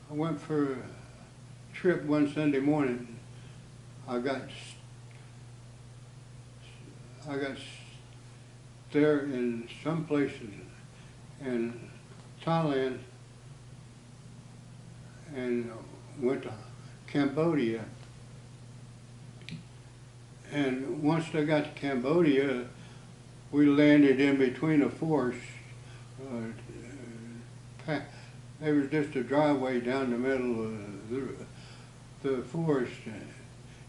I went for a trip one Sunday morning. I got there in some places in Thailand and went to Cambodia. And once I got to Cambodia, we landed in between a forest. There was just a driveway down the middle of the forest.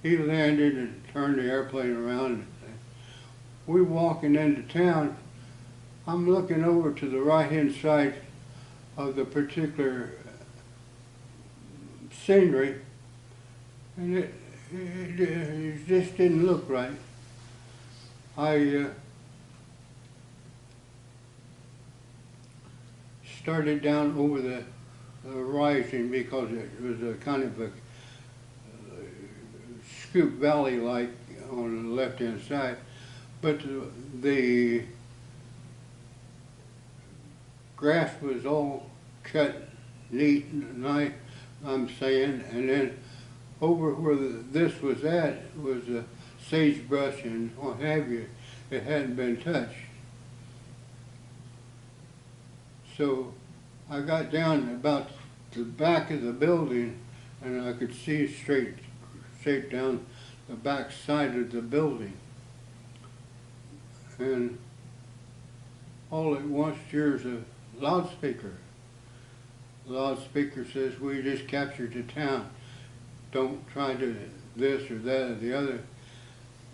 He landed and turned the airplane around. We walking into town. I'm looking over to the right-hand side of the particular scenery, and it just didn't look right. I started down over the rising because it was a kind of a scoop valley-like on the left-hand side, but the grass was all cut neat and nice, I'm saying, and then over where this was at was a sagebrush and what have you. It hadn't been touched. So I got down about the back of the building and I could see straight down the back side of the building. And all at once here's a loudspeaker. The loudspeaker says, "We just captured the town. Don't try to this or that or the other."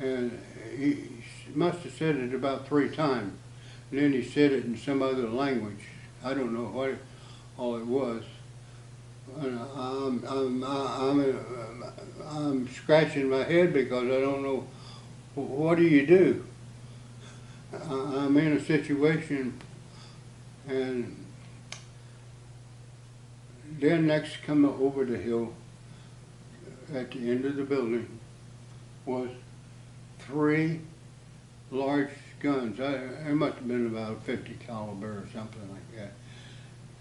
And he must have said it about 3 times. And then he said it in some other language. I don't know what all it was. And I'm scratching my head because I don't know, what do you do? I'm in a situation, and then next come over the hill at the end of the building was 3 large guns. It must have been about 50 caliber or something like that,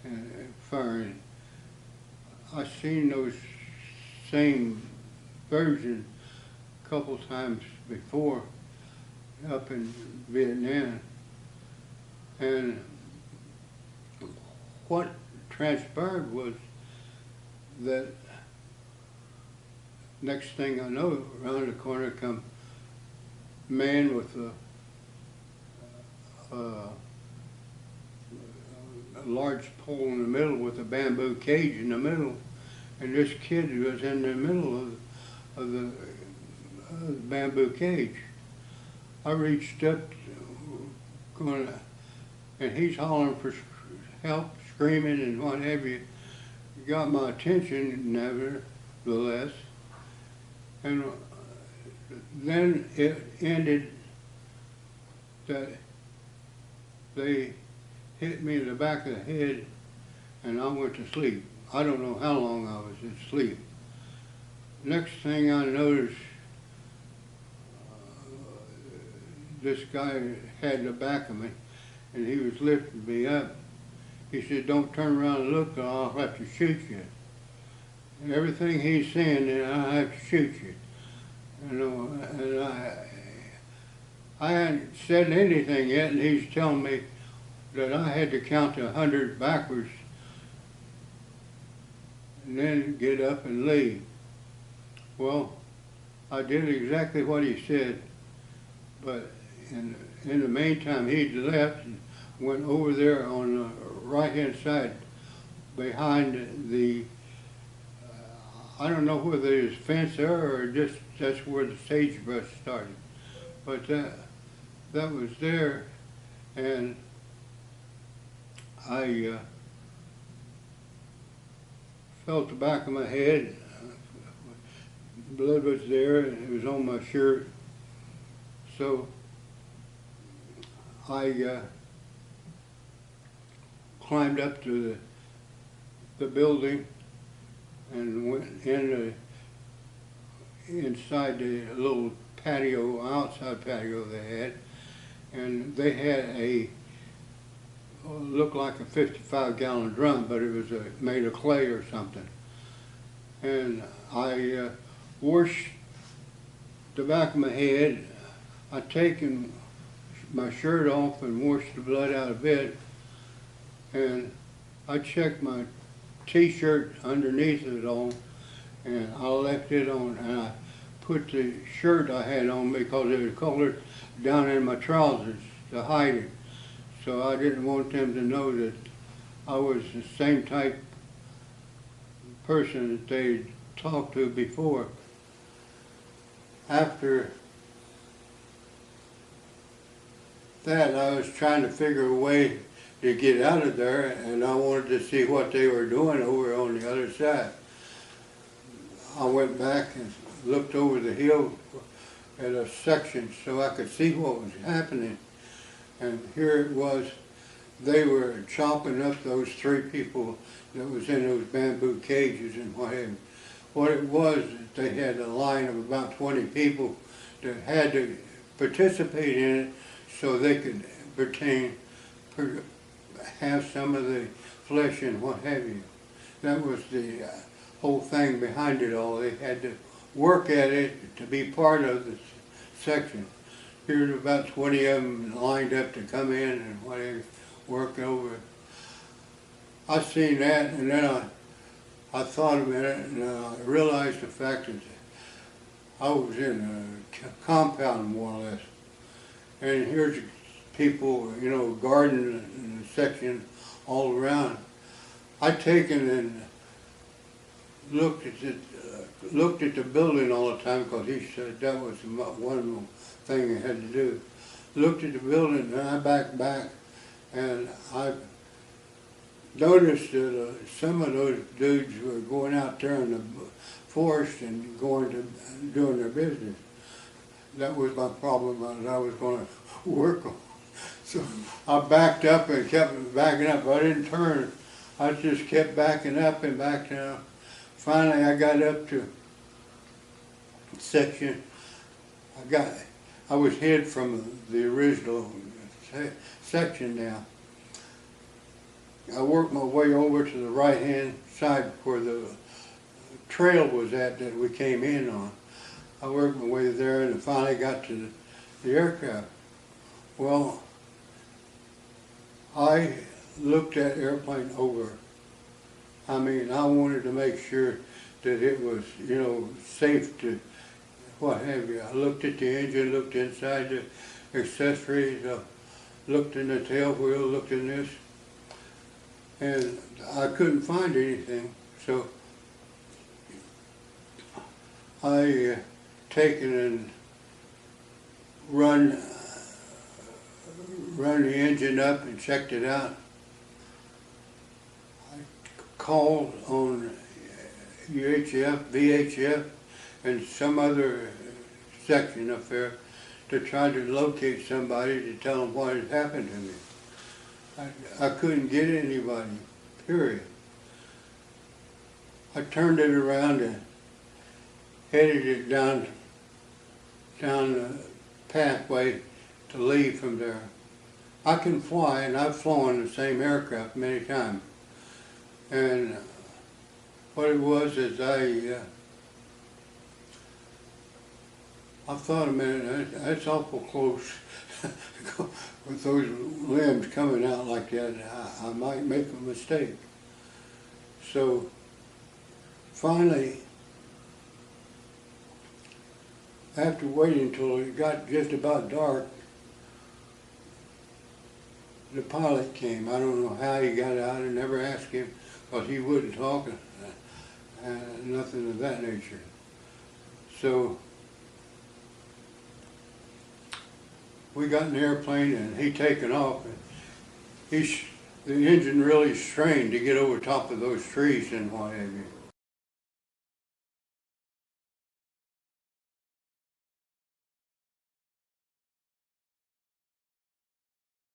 and firing. I seen those same version a couple times before up in Vietnam, and what transpired was that next thing I know, around the corner come a man with a large pole in the middle with a bamboo cage in the middle, and this kid was in the middle of the bamboo cage. I reached up, and he's hollering for help, screaming and what have you. Got my attention, nevertheless. And then it ended that they hit me in the back of the head and I went to sleep. I don't know how long I was asleep. Next thing I noticed, this guy had the back of me and he was lifting me up. He said, "Don't turn around and look or I'll have to shoot you." And everything he's saying, "I have to shoot you." You know, and I hadn't said anything yet, and he's telling me that I had to count to 100 backwards and then get up and leave. Well, I did exactly what he said, but in the meantime, he'd left and went over there on the right-hand side behind the, I don't know whether it was fence there or just that's where the sagebrush started. But that was there, and I felt the back of my head. Blood was there, and it was on my shirt. So I climbed up to the building and went inside the little patio, outside patio they had, and they had a looked like a 55-gallon drum, but it was made of clay or something. And I washed the back of my head. I'd taken my shirt off and washed the blood out of it. And I checked my t-shirt underneath it all, and I left it on, and I put the shirt I had on because it was colored down in my trousers to hide it. So I didn't want them to know that I was the same type person that they'd talked to before. After that, I was trying to figure a way to get out of there, and I wanted to see what they were doing over on the other side. I went back and looked over the hill at a section so I could see what was happening. And here it was, they were chopping up those 3 people that was in those bamboo cages and what have you. What it was, they had a line of about 20 people that had to participate in it so they could have some of the flesh and what have you. That was the whole thing behind it all. They had to work at it to be part of the section. Here's about 20 of them lined up to come in and whatever, work over. I seen that, and then I thought a minute, and I realized the fact that I was in a compound more or less. And here's people, you know, gardening in the section all around. I'd taken and looked at the building all the time because he said that was one thing I had to do. Looked at the building, and I backed back, and I noticed that some of those dudes were going out there in the forest and going to doing their business. That was my problem that I was going to work on. So I backed up and kept backing up. I didn't turn. I just kept backing up and back down. Finally, I got up to a section. I was hid from the original section now. I worked my way over to the right-hand side where the trail was at that we came in on. I worked my way there and finally got to the aircraft. Well, I looked that airplane over. I mean, I wanted to make sure that it was, you know, safe to what have you. I looked at the engine, looked inside the accessories, looked in the tail wheel, looked in this, and I couldn't find anything. So I taken and run the engine up and checked it out. I called on UHF, VHF, and some other section up there to try to locate somebody to tell them what had happened to me. I couldn't get anybody, period. I turned it around and headed it down the pathway to leave from there. I can fly, and I've flown the same aircraft many times. And what it was is I thought a minute, that's awful close. With those limbs coming out like that, I might make a mistake. So finally, after waiting until it got just about dark, the pilot came. I don't know how he got out. I never asked him because he wouldn't talk, nothing of that nature. So we got in the airplane and he taken off. And the engine really strained to get over top of those trees and what have you.